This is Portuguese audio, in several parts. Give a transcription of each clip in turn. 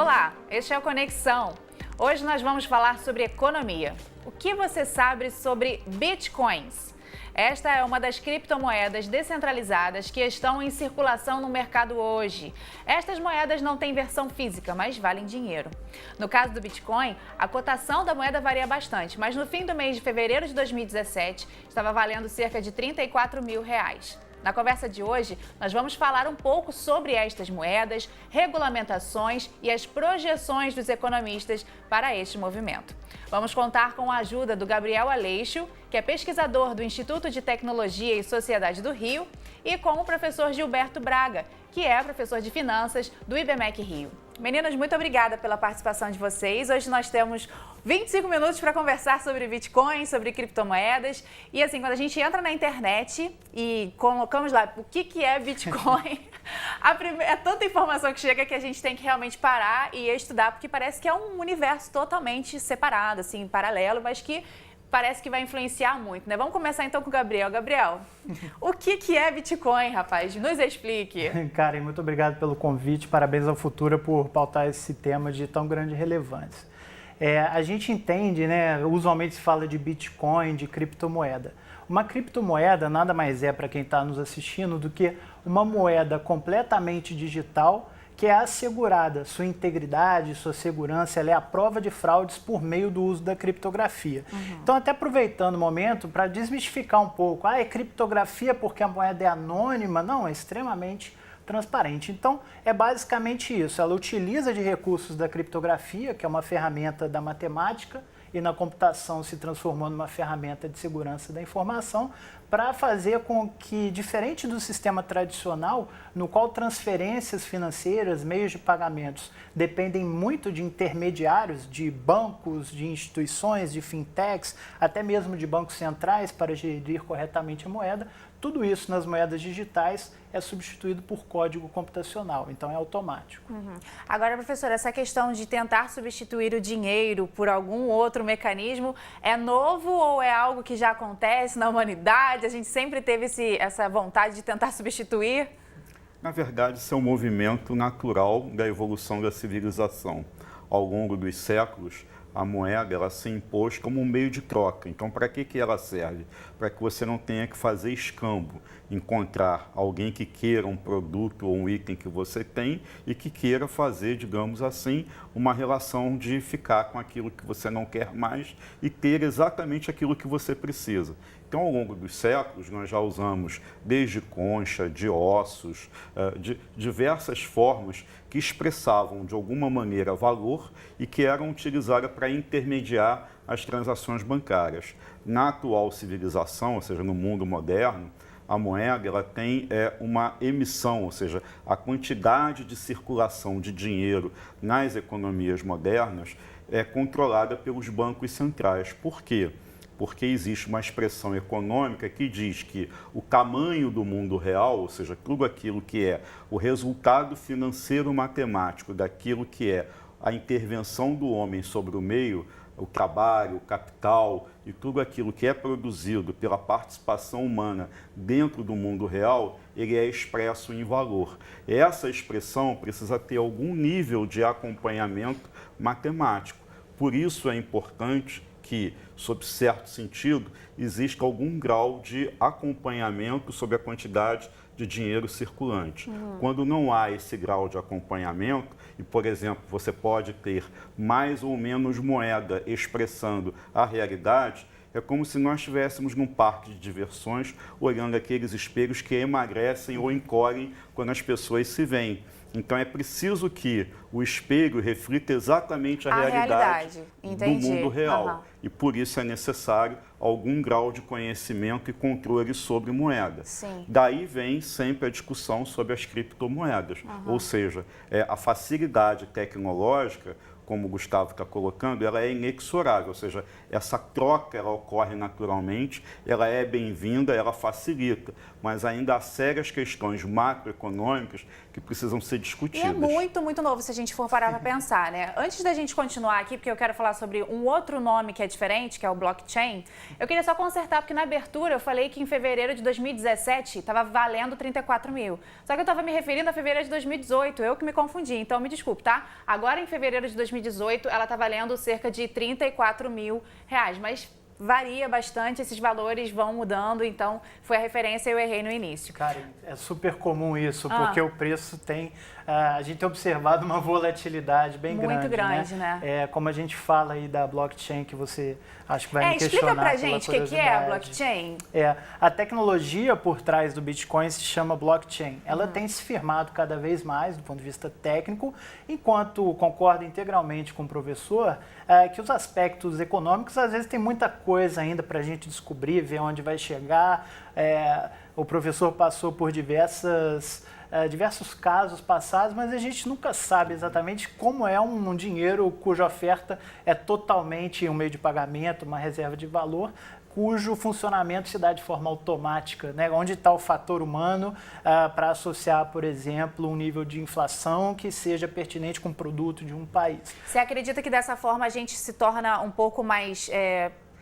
Olá, este é o Conexão. Hoje nós vamos falar sobre economia. O que você sabe sobre bitcoins? Esta é uma das criptomoedas descentralizadas que estão em circulação no mercado hoje. Estas moedas não têm versão física, mas valem dinheiro. No caso do Bitcoin, a cotação da moeda varia bastante, mas no fim do mês de fevereiro de 2017 estava valendo cerca de R$34 mil. Na conversa de hoje, nós vamos falar um pouco sobre estas moedas, regulamentações e as projeções dos economistas para este movimento. Vamos contar com a ajuda do Gabriel Aleixo, que é pesquisador do Instituto de Tecnologia e Sociedade do Rio, e com o professor Gilberto Braga, que é professor de Finanças do IBMEC Rio. Meninas, muito obrigada pela participação de vocês. Hoje nós temos 25 minutos para conversar sobre Bitcoin, sobre criptomoedas. E assim, quando a gente entra na internet e colocamos lá o que é Bitcoin, é tanta informação que chega que a gente tem que realmente parar e estudar, porque parece que é um universo totalmente separado, assim, paralelo, mas que parece que vai influenciar muito, né? Vamos começar então com o Gabriel. Gabriel, o que é Bitcoin, rapaz? Nos explique. Karen, muito obrigado pelo convite. Parabéns ao Futura por pautar esse tema de tão grande relevância. A gente entende, né? Usualmente se fala de Bitcoin, de criptomoeda. Uma criptomoeda nada mais é, para quem está nos assistindo, do que uma moeda completamente digital que é assegurada, sua integridade, sua segurança, ela é a prova de fraudes por meio do uso da criptografia. Então, até aproveitando o momento para desmistificar um pouco, é criptografia porque a moeda é anônima? Não, é extremamente transparente. Então, é basicamente isso, ela utiliza de recursos da criptografia, que é uma ferramenta da matemática, e na computação se transformou numa ferramenta de segurança da informação, para fazer com que, diferente do sistema tradicional, no qual transferências financeiras, meios de pagamentos, dependem muito de intermediários, de bancos, de instituições, de fintechs, até mesmo de bancos centrais para gerir corretamente a moeda, tudo isso nas moedas digitais é substituído por código computacional, então é automático. Agora, professora, essa questão de tentar substituir o dinheiro por algum outro mecanismo é novo ou é algo que já acontece na humanidade? A gente sempre teve essa vontade de tentar substituir? Na verdade, isso é um movimento natural da evolução da civilização. Ao longo dos séculos, a moeda ela se impôs como um meio de troca. Então, para que ela serve? Para que você não tenha que fazer escambo, encontrar alguém que queira um produto ou um item que você tem e que queira fazer, digamos assim, uma relação de ficar com aquilo que você não quer mais e ter exatamente aquilo que você precisa. Então, ao longo dos séculos, nós já usamos desde concha, de ossos, de diversas formas que expressavam, de alguma maneira, valor e que eram utilizadas para intermediar as transações bancárias. Na atual civilização, ou seja, no mundo moderno, a moeda ela tem uma emissão, ou seja, a quantidade de circulação de dinheiro nas economias modernas é controlada pelos bancos centrais. Por quê? Porque existe uma expressão econômica que diz que o tamanho do mundo real, ou seja, tudo aquilo que é o resultado financeiro matemático daquilo que é a intervenção do homem sobre o meio, o trabalho, o capital e tudo aquilo que é produzido pela participação humana dentro do mundo real, ele é expresso em valor. Essa expressão precisa ter algum nível de acompanhamento matemático. Por isso é importante que, sob certo sentido, existe algum grau de acompanhamento sobre a quantidade de dinheiro circulante. Quando não há esse grau de acompanhamento, e, por exemplo, você pode ter mais ou menos moeda expressando a realidade, é como se nós estivéssemos num parque de diversões olhando aqueles espelhos que emagrecem ou encolhem quando as pessoas se veem. Então, é preciso que o espelho reflita exatamente a realidade do mundo real. E, por isso, é necessário algum grau de conhecimento e controle sobre moeda. Daí vem sempre a discussão sobre as criptomoedas. Ou seja, a facilidade tecnológica como o Gustavo está colocando, ela é inexorável, ou seja, essa troca ela ocorre naturalmente, ela é bem-vinda, ela facilita, mas ainda há sérias questões macroeconômicas que precisam ser discutidas. E é muito, muito novo se a gente for parar para pensar, né? Antes da gente continuar aqui, porque eu quero falar sobre um outro nome que é diferente, que é o blockchain, eu queria só consertar, porque na abertura eu falei que em fevereiro de 2017 estava valendo 34 mil. Só que eu estava me referindo a fevereiro de 2018, eu que me confundi, então me desculpe, tá? Agora em fevereiro de 2018 ela está valendo cerca de 34 mil reais, mas varia bastante, esses valores vão mudando, então foi a referência e eu errei no início. Cara, é super comum isso, porque o preço tem, a gente tem observado uma volatilidade bem grande. Muito grande, né? É, como a gente fala aí da blockchain, que você acho que vai me questionar. Explica pra gente o que é a blockchain. A tecnologia por trás do Bitcoin se chama blockchain. Ela tem se firmado cada vez mais do ponto de vista técnico, enquanto concordo integralmente com o professor que os aspectos econômicos às vezes tem muita coisa ainda para a gente descobrir, ver onde vai chegar. O professor passou por diversos casos passados, mas a gente nunca sabe exatamente como é um dinheiro cuja oferta é totalmente um meio de pagamento, uma reserva de valor, cujo funcionamento se dá de forma automática, né? Onde está o fator humano para associar, por exemplo, um nível de inflação que seja pertinente com o produto de um país. Você acredita que dessa forma a gente se torna um pouco mais...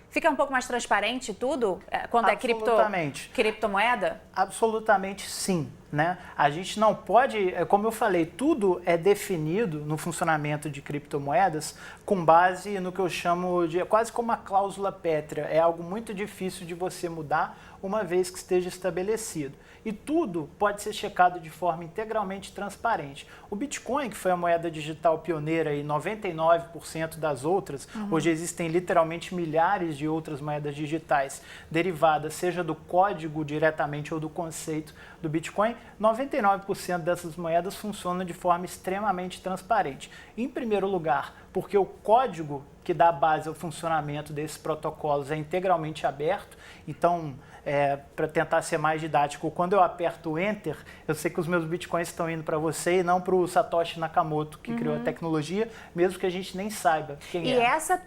Fica um pouco mais transparente tudo quando é criptomoeda? Absolutamente sim. Né? A gente não pode, como eu falei, tudo é definido no funcionamento de criptomoedas com base no que eu chamo de quase como uma cláusula pétrea. É algo muito difícil de você mudar uma vez que esteja estabelecido. E tudo pode ser checado de forma integralmente transparente. O Bitcoin, que foi a moeda digital pioneira e 99% das outras, hoje existem literalmente milhares de outras moedas digitais derivadas, seja do código diretamente ou do conceito do Bitcoin, 99% dessas moedas funcionam de forma extremamente transparente. Em primeiro lugar, porque o código que dá base ao funcionamento desses protocolos é integralmente aberto, então, para tentar ser mais didático, quando eu aperto o Enter, eu sei que os meus Bitcoins estão indo para você e não para o Satoshi Nakamoto, que criou a tecnologia, mesmo que a gente nem saiba quem é.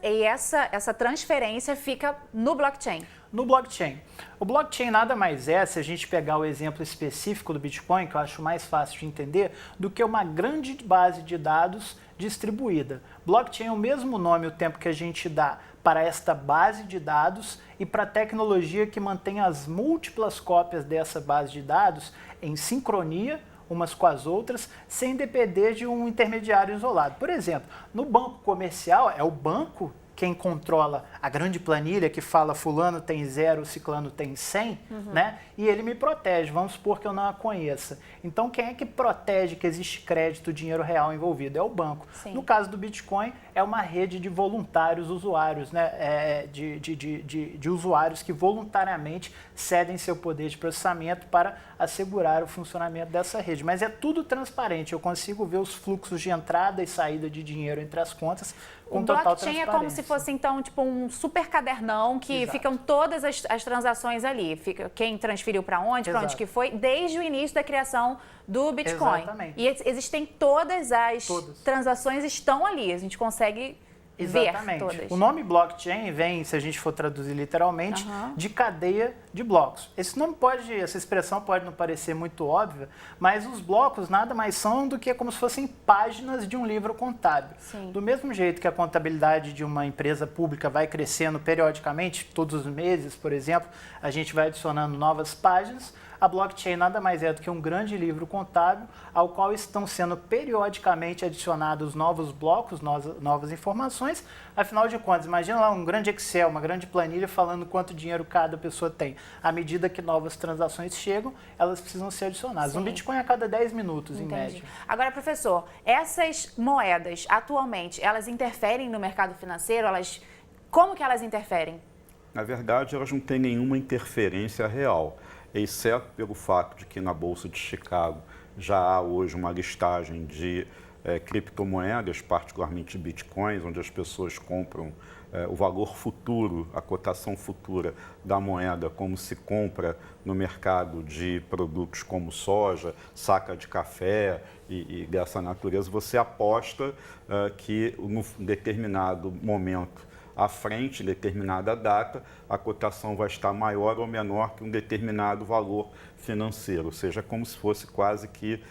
E essa transferência fica no blockchain? No blockchain. O blockchain nada mais é, se a gente pegar o exemplo específico do Bitcoin, que eu acho mais fácil de entender, do que uma grande base de dados distribuída. Blockchain é o mesmo nome o tempo que a gente dá para esta base de dados e para a tecnologia que mantém as múltiplas cópias dessa base de dados em sincronia umas com as outras, sem depender de um intermediário isolado. Por exemplo, no banco comercial, é o banco quem controla a grande planilha que fala fulano tem 0, ciclano tem 100, né? E ele me protege, vamos supor que eu não a conheça. Então, quem é que protege que existe crédito, dinheiro real envolvido? É o banco. Sim. No caso do Bitcoin, é uma rede de voluntários usuários, né? De usuários que voluntariamente cedem seu poder de processamento para assegurar o funcionamento dessa rede. Mas é tudo transparente, eu consigo ver os fluxos de entrada e saída de dinheiro entre as contas com total transparência. O blockchain é como se fosse, então, tipo um super cadernão que ficam todas as transações ali. Fica quem transferiu para onde que foi, desde o início da criação do Bitcoin. Exatamente. E existem todas as transações estão ali, a gente consegue ver todas. O nome blockchain vem, se a gente for traduzir literalmente, de cadeia de blocos. Essa expressão pode não parecer muito óbvia, mas os blocos nada mais são do que como se fossem páginas de um livro contábil. Sim. Do mesmo jeito que a contabilidade de uma empresa pública vai crescendo periodicamente, todos os meses, por exemplo, a gente vai adicionando novas páginas, a blockchain nada mais é do que um grande livro contábil ao qual estão sendo periodicamente adicionados novos blocos, novas informações. Afinal de contas, imagina lá um grande Excel, uma grande planilha falando quanto dinheiro cada pessoa tem. À medida que novas transações chegam, elas precisam ser adicionadas. Um Bitcoin a cada 10 minutos, em média. Agora, professor, essas moedas, atualmente, elas interferem no mercado financeiro? Como que elas interferem? Na verdade, elas não têm nenhuma interferência real, exceto pelo fato de que na Bolsa de Chicago já há hoje uma listagem de criptomoedas, particularmente bitcoins, onde as pessoas compram o valor futuro, a cotação futura da moeda, como se compra no mercado de produtos como soja, saca de café e dessa natureza, você aposta que num determinado momento à frente, determinada data, a cotação vai estar maior ou menor que um determinado valor financeiro, ou seja, como se fosse quase que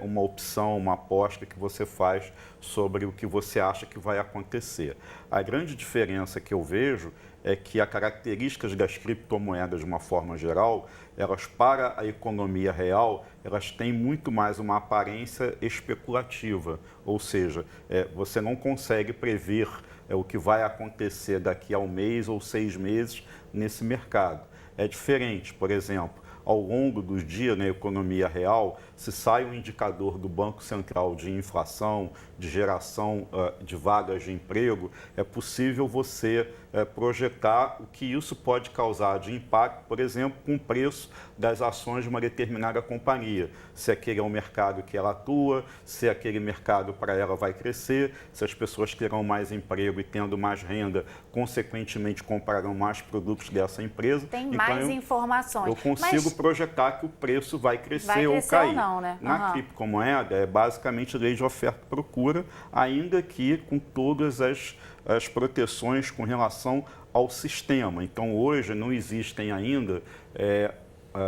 uma opção, uma aposta que você faz sobre o que você acha que vai acontecer. A grande diferença que eu vejo é que as características das criptomoedas, de uma forma geral, elas para a economia real, elas têm muito mais uma aparência especulativa, ou seja, você não consegue prever o que vai acontecer daqui a um mês ou 6 meses nesse mercado. É diferente, por exemplo, ao longo dos dias na economia real, se sai um indicador do Banco Central de inflação, de geração de vagas de emprego, é possível você projetar o que isso pode causar de impacto, por exemplo, com o preço das ações de uma determinada companhia. Se aquele é o mercado que ela atua, se aquele mercado para ela vai crescer, se as pessoas terão mais emprego e tendo mais renda, consequentemente comprarão mais produtos dessa empresa. Tem então, mais informações. Eu consigo projetar que o preço vai crescer ou cair. Ou não, né? Na criptomoeda é basicamente lei de oferta e procura, ainda que com todas as proteções com relação ao sistema. Então, hoje não existem ainda,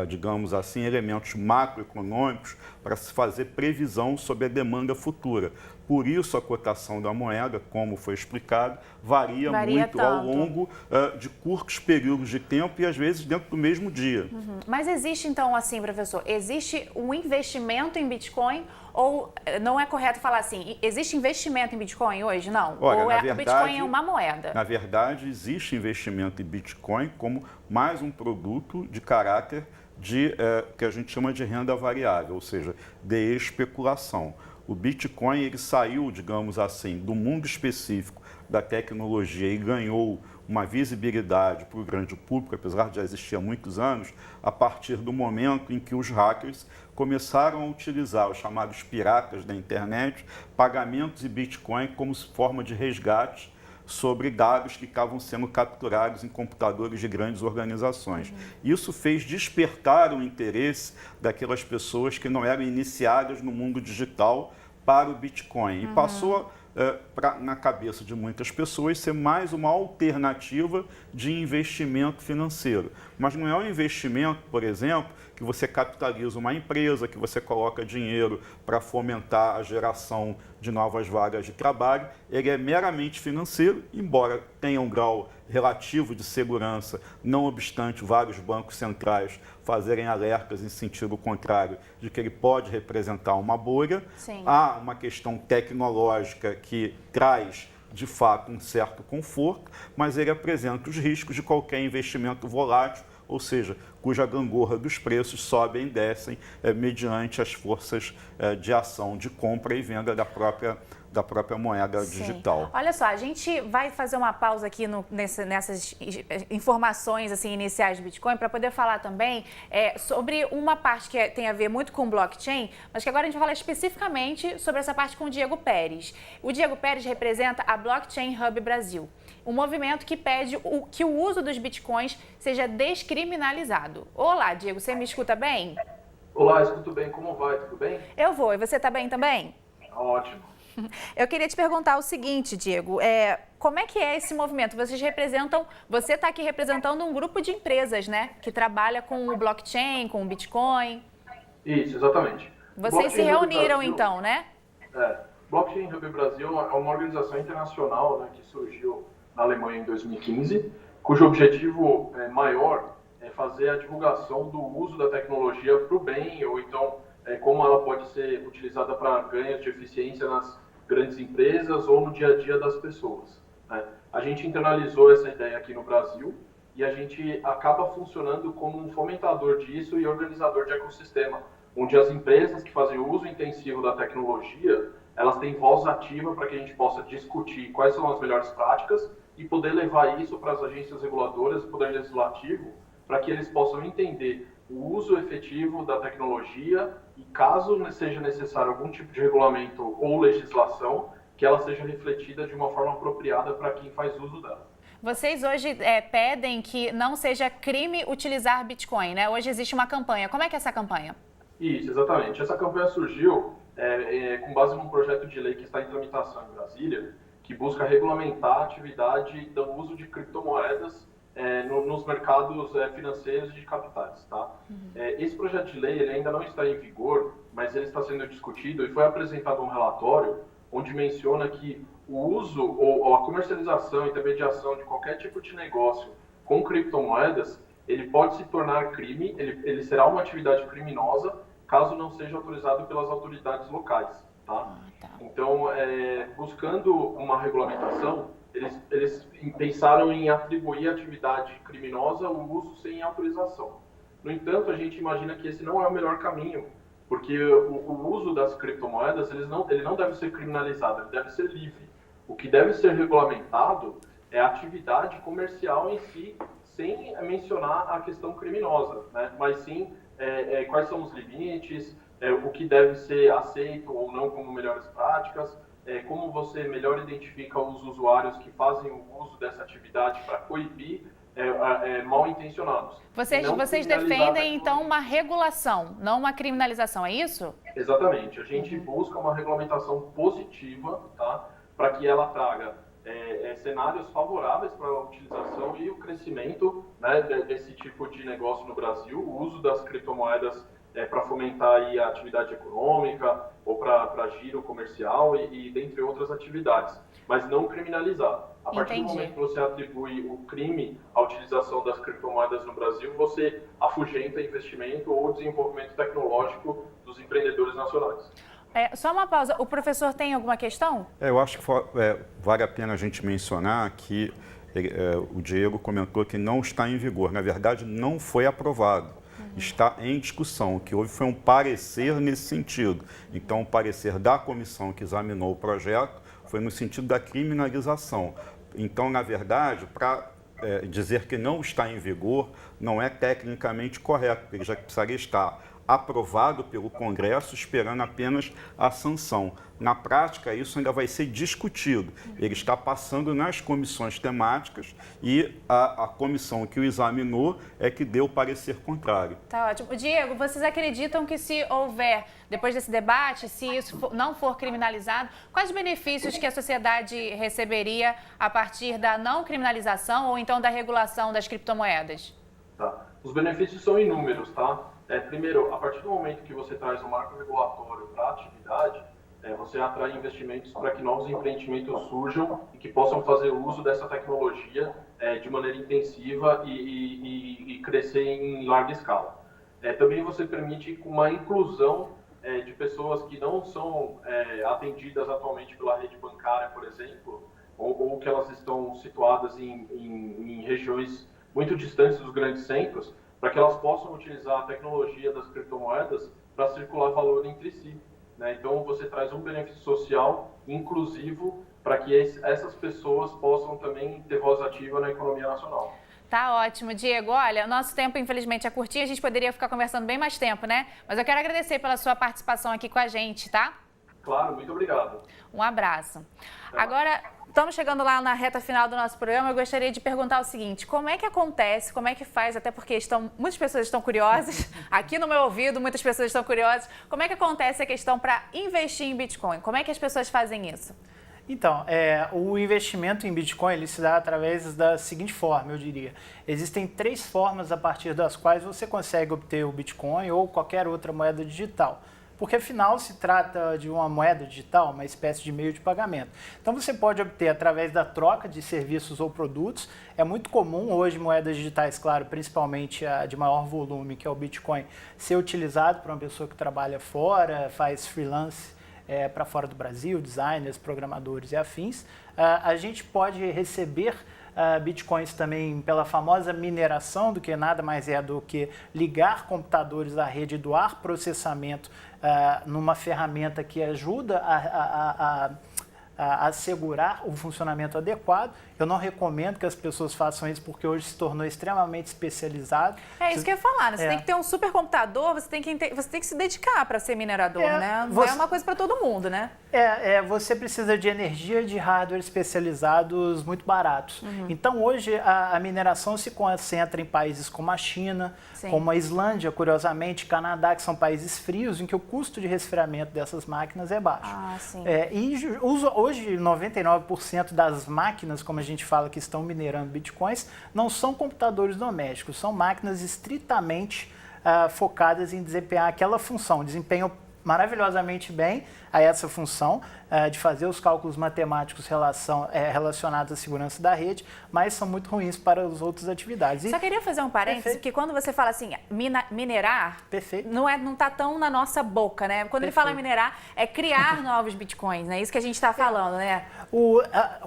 digamos assim, elementos macroeconômicos para se fazer previsão sobre a demanda futura. Por isso, a cotação da moeda, como foi explicado, varia muito tanto ao longo de curtos períodos de tempo e, às vezes, dentro do mesmo dia. Mas existe, então, assim, professor, existe um investimento em Bitcoin ou não é correto falar assim, existe investimento em Bitcoin hoje? Não? Olha, ou na verdade, o Bitcoin é uma moeda? Na verdade, existe investimento em Bitcoin como mais um produto de caráter que a gente chama de renda variável, ou seja, de especulação. O Bitcoin ele saiu, digamos assim, do mundo específico da tecnologia e ganhou uma visibilidade para o grande público, apesar de já existir há muitos anos, a partir do momento em que os hackers começaram a utilizar os chamados piratas da internet, pagamentos e Bitcoin como forma de resgate sobre dados que estavam sendo capturados em computadores de grandes organizações. Isso fez despertar o interesse daquelas pessoas que não eram iniciadas no mundo digital para o Bitcoin. E passou na cabeça de muitas pessoas ser mais uma alternativa de investimento financeiro. Mas não é um investimento, por exemplo, que você capitaliza uma empresa, que você coloca dinheiro para fomentar a geração de novas vagas de trabalho. Ele é meramente financeiro, embora tenha um grau relativo de segurança, não obstante vários bancos centrais fazerem alertas em sentido contrário de que ele pode representar uma bolha. Sim. Há uma questão tecnológica que traz, de fato, um certo conforto, mas ele apresenta os riscos de qualquer investimento volátil, ou seja, cuja gangorra dos preços sobem e descem mediante as forças de ação de compra e venda da própria moeda digital. Olha só, a gente vai fazer uma pausa aqui nessas informações assim, iniciais do Bitcoin para poder falar também sobre uma parte que tem a ver muito com blockchain, mas que agora a gente vai falar especificamente sobre essa parte com o Diego Pérez. O Diego Pérez representa a Blockchain Hub Brasil, um movimento que pede que o uso dos Bitcoins seja descriminalizado. Olá, Diego, você me escuta bem? Olá, escuto bem. Como vai? Tudo bem? Eu vou. E você está bem também? Ótimo. Eu queria te perguntar o seguinte, Diego, como é que é esse movimento? Você está aqui representando um grupo de empresas, né, que trabalha com o blockchain, com o Bitcoin. Isso, exatamente. Vocês se reuniram então, né? Blockchain Hub Brasil é uma organização internacional, né, que surgiu na Alemanha em 2015, cujo objetivo maior é fazer a divulgação do uso da tecnologia para o bem, ou então como ela pode ser utilizada para ganhos de eficiência nas grandes empresas ou no dia a dia das pessoas, né? A gente internalizou essa ideia aqui no Brasil e a gente acaba funcionando como um fomentador disso e organizador de ecossistema, onde as empresas que fazem uso intensivo da tecnologia, elas têm voz ativa para que a gente possa discutir quais são as melhores práticas e poder levar isso para as agências reguladoras, Poder Legislativo, para que eles possam entender o uso efetivo da tecnologia e, caso seja necessário algum tipo de regulamento ou legislação, que ela seja refletida de uma forma apropriada para quem faz uso dela. Vocês hoje pedem que não seja crime utilizar Bitcoin, né? Hoje existe uma campanha. Como é que é essa campanha? Isso, exatamente. Essa campanha surgiu com base num projeto de lei que está em tramitação em Brasília, que busca regulamentar a atividade do uso de criptomoedas nos mercados financeiros e de capitais. Tá? Esse projeto de lei ele ainda não está em vigor, mas ele está sendo discutido e foi apresentado um relatório onde menciona que o uso ou a comercialização e intermediação de qualquer tipo de negócio com criptomoedas, ele pode se tornar crime, ele será uma atividade criminosa, caso não seja autorizado pelas autoridades locais. Tá? Então, buscando uma regulamentação, eles pensaram em atribuir à atividade criminosa o uso sem autorização. No entanto, a gente imagina que esse não é o melhor caminho, porque o uso das criptomoedas ele não deve ser criminalizado, ele deve ser livre. O que deve ser regulamentado é a atividade comercial em si, sem mencionar a questão criminosa, né? Mas sim quais são os limites, o que deve ser aceito ou não como melhores práticas, como você melhor identifica os usuários que fazem o uso dessa atividade para coibir mal intencionados. Vocês defendem, então, uma regulação, não uma criminalização, é isso? Exatamente. A gente busca uma regulamentação positiva, tá? Para que ela traga cenários favoráveis para a utilização e o crescimento, né, desse tipo de negócio no Brasil, o uso das criptomoedas para fomentar aí a atividade econômica ou para giro comercial e dentre outras atividades, mas não criminalizar. A partir do momento que você atribui o crime à utilização das criptomoedas no Brasil, você afugenta investimento ou desenvolvimento tecnológico dos empreendedores nacionais. Só uma pausa. O professor tem alguma questão? Eu acho que vale a pena a gente mencionar que o Diego comentou que não está em vigor. Na verdade, não foi aprovado. Está em discussão. O que houve foi um parecer nesse sentido. Então, o parecer da comissão que examinou o projeto foi no sentido da criminalização. Então, na verdade, para dizer que não está em vigor, não é tecnicamente correto, porque ele já precisaria estar aprovado pelo Congresso, esperando apenas a sanção. Na prática, isso ainda vai ser discutido. Ele está passando nas comissões temáticas e a comissão que o examinou é que deu o parecer contrário. Tá ótimo. Diego, vocês acreditam que se houver, depois desse debate, se isso não for criminalizado, quais benefícios que a sociedade receberia a partir da não criminalização ou então da regulação das criptomoedas? Tá. Os benefícios são inúmeros, tá? Primeiro, a partir do momento que você traz um marco regulatório para a atividade, você atrai investimentos para que novos empreendimentos surjam e que possam fazer uso dessa tecnologia de maneira intensiva e crescer em larga escala. Também você permite uma inclusão de pessoas que não são atendidas atualmente pela rede bancária, por exemplo, ou que elas estão situadas em regiões muito distantes dos grandes centros, para que elas possam utilizar a tecnologia das criptomoedas para circular valor entre si. Né? Então, você traz um benefício social inclusivo para que essas pessoas possam também ter voz ativa na economia nacional. Tá ótimo, Diego. Olha, o nosso tempo, infelizmente, é curtinho. A gente poderia ficar conversando bem mais tempo, né? Mas eu quero agradecer pela sua participação aqui com a gente, tá? Claro, muito obrigado. Um abraço. Agora, estamos chegando lá na reta final do nosso programa. Eu gostaria de perguntar o seguinte: como é que acontece, como é que faz, até porque muitas pessoas estão curiosas, aqui no meu ouvido muitas pessoas estão curiosas, como é que acontece a questão para investir em Bitcoin? Como é que as pessoas fazem isso? Então, o investimento em Bitcoin ele se dá através da seguinte forma, eu diria. Existem 3 formas a partir das quais você consegue obter o Bitcoin ou qualquer outra moeda digital. Porque, afinal, se trata de uma moeda digital, uma espécie de meio de pagamento. Então, você pode obter através da troca de serviços ou produtos. É muito comum hoje moedas digitais, claro, principalmente a de maior volume, que é o Bitcoin, ser utilizado por uma pessoa que trabalha fora, faz freelance para fora do Brasil, designers, programadores e afins. A gente pode receber Bitcoins também pela famosa mineração, do que nada mais é do que ligar computadores à rede e doar processamento numa ferramenta que ajuda assegurar o funcionamento adequado. Eu não recomendo que as pessoas façam isso porque hoje se tornou extremamente especializado. É isso que eu ia falar, né? Você tem que ter um supercomputador, você tem que se dedicar para ser minerador, né? Não é uma coisa para todo mundo, né? Você precisa de energia, de hardware especializados muito baratos. Então, hoje, a mineração se concentra em países como a China, como a Islândia, curiosamente, Canadá, que são países frios, em que o custo de resfriamento dessas máquinas é baixo. Hoje, 99% das máquinas, como a gente fala, que estão minerando bitcoins, não são computadores domésticos, são máquinas estritamente focadas em desempenhar aquela função, desempenham maravilhosamente bem a essa função de fazer os cálculos matemáticos relacionados à segurança da rede, mas são muito ruins para as outras atividades. Só queria fazer um parênteses, porque quando você fala assim, minerar, não está tão na nossa boca, né? Quando ele fala minerar, é criar novos bitcoins, né? Isso que a gente está falando, né?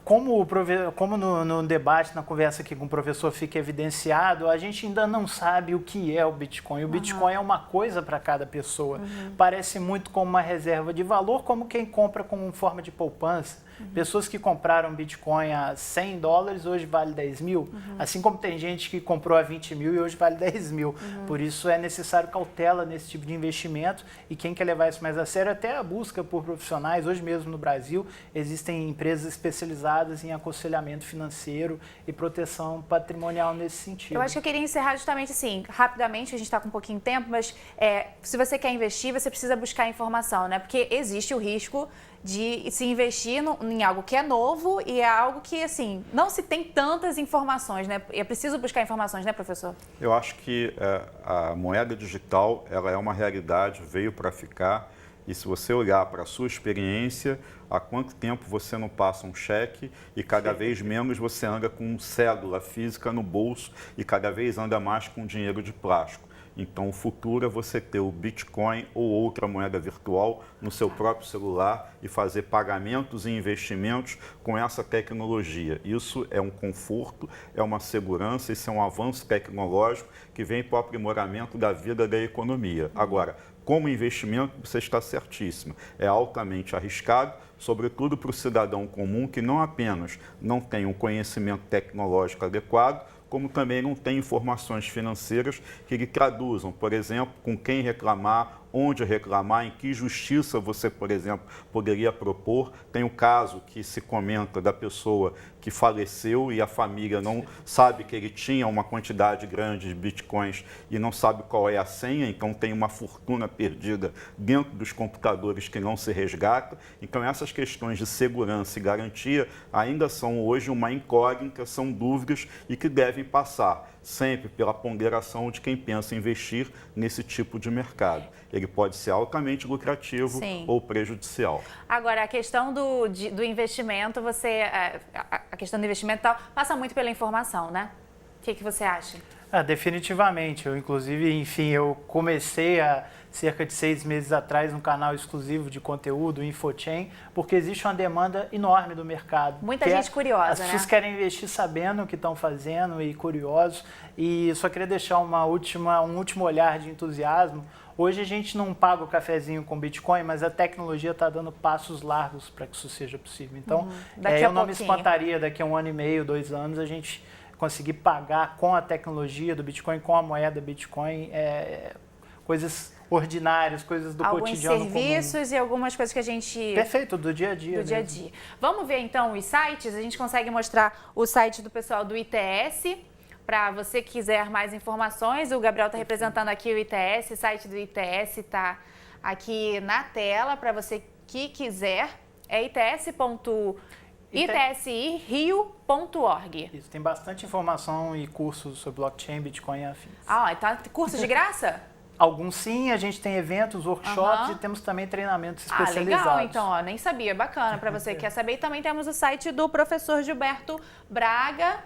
Como no debate, na conversa aqui com o professor fica evidenciado, a gente ainda não sabe o que é o Bitcoin. O Bitcoin é uma coisa para cada pessoa. Parece muito como uma reserva de valor, como quem compra como forma de poupança. Pessoas que compraram Bitcoin a $100 hoje vale 10 mil. Assim como tem gente que comprou a 20 mil e hoje vale 10 mil. Por isso é necessário cautela nesse tipo de investimento e quem quer levar isso mais a sério, até a busca por profissionais. Hoje mesmo no Brasil existem empresas especializadas em aconselhamento financeiro e proteção patrimonial nesse sentido. Eu acho que eu queria encerrar justamente assim, rapidamente, a gente está com um pouquinho de tempo, mas se você quer investir, você precisa buscar informação, né? Porque existe o risco de se investir em algo que é novo e é algo que, assim, não se tem tantas informações, né? É preciso buscar informações, né, professor? Eu acho que a moeda digital, ela é uma realidade, veio para ficar. E se você olhar para a sua experiência, há quanto tempo você não passa um cheque e cada vez menos você anda com cédula física no bolso e cada vez anda mais com dinheiro de plástico. Então, o futuro é você ter o Bitcoin ou outra moeda virtual no seu próprio celular e fazer pagamentos e investimentos com essa tecnologia. Isso é um conforto, é uma segurança, isso é um avanço tecnológico que vem para o aprimoramento da vida da economia. Agora, como investimento, você está certíssimo. É altamente arriscado, sobretudo para o cidadão comum que não apenas não tem um conhecimento tecnológico adequado, como também não tem informações financeiras que lhe traduzam, por exemplo, com quem reclamar, onde reclamar, em que justiça você, por exemplo, poderia propor. Tem o caso que se comenta da pessoa que faleceu e a família não sabe que ele tinha uma quantidade grande de bitcoins e não sabe qual é a senha, então tem uma fortuna perdida dentro dos computadores que não se resgata. Então essas questões de segurança e garantia ainda são hoje uma incógnita, são dúvidas e que devem passar sempre pela ponderação de quem pensa em investir nesse tipo de mercado. Ele pode ser altamente lucrativo ou prejudicial. Agora, a questão do investimento, a questão do investimento passa muito pela informação, né? O que você acha? Definitivamente. Eu, inclusive, eu comecei cerca de 6 meses atrás um canal exclusivo de conteúdo, Infochain, porque existe uma demanda enorme do mercado. Muita gente curiosa, As pessoas querem investir sabendo o que estão fazendo e curiosos. E só queria deixar um último olhar de entusiasmo. Hoje a gente não paga o cafezinho com Bitcoin, mas a tecnologia está dando passos largos para que isso seja possível. Então, eu não me espantaria daqui a 1 ano e meio, 2 anos, a gente conseguir pagar com a tecnologia do Bitcoin, com a moeda Bitcoin, coisas ordinárias, coisas do cotidiano comum. Alguns serviços e algumas coisas que a gente... Perfeito, do dia a dia. Do dia a dia. Vamos ver então os sites? A gente consegue mostrar o site do pessoal do ITS, para você que quiser mais informações. O Gabriel está representando aqui o ITS, o site do ITS está aqui na tela para você que quiser. É itsi.rio.org. Isso, tem bastante informação e cursos sobre blockchain, Bitcoin e afins. Tá curso de graça? Alguns sim, a gente tem eventos, workshops e temos também treinamentos especializados. Legal, então, nem sabia, bacana para você que quer saber. E também temos o site do professor Gilberto Braga,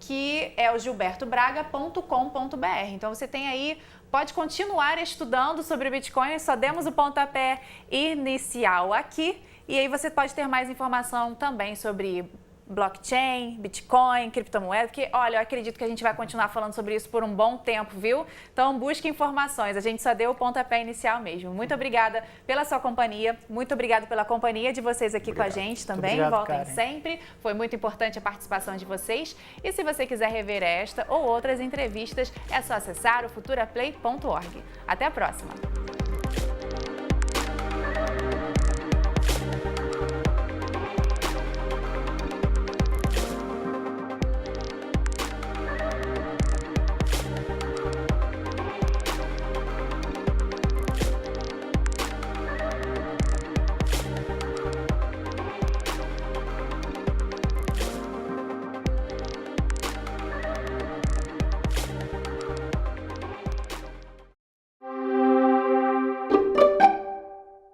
que é o gilbertobraga.com.br. Então você tem aí, pode continuar estudando sobre o Bitcoin, só demos o pontapé inicial aqui. E aí você pode ter mais informação também sobre blockchain, Bitcoin, criptomoeda, porque, olha, eu acredito que a gente vai continuar falando sobre isso por um bom tempo, viu? Então, busque informações, a gente só deu o pontapé inicial mesmo. Muito obrigada pela sua companhia, muito obrigada pela companhia de vocês aqui com a gente também. Obrigado, voltem Karen. sempre, foi muito importante a participação de vocês. E se você quiser rever esta ou outras entrevistas, é só acessar o futuraplay.org. Até a próxima!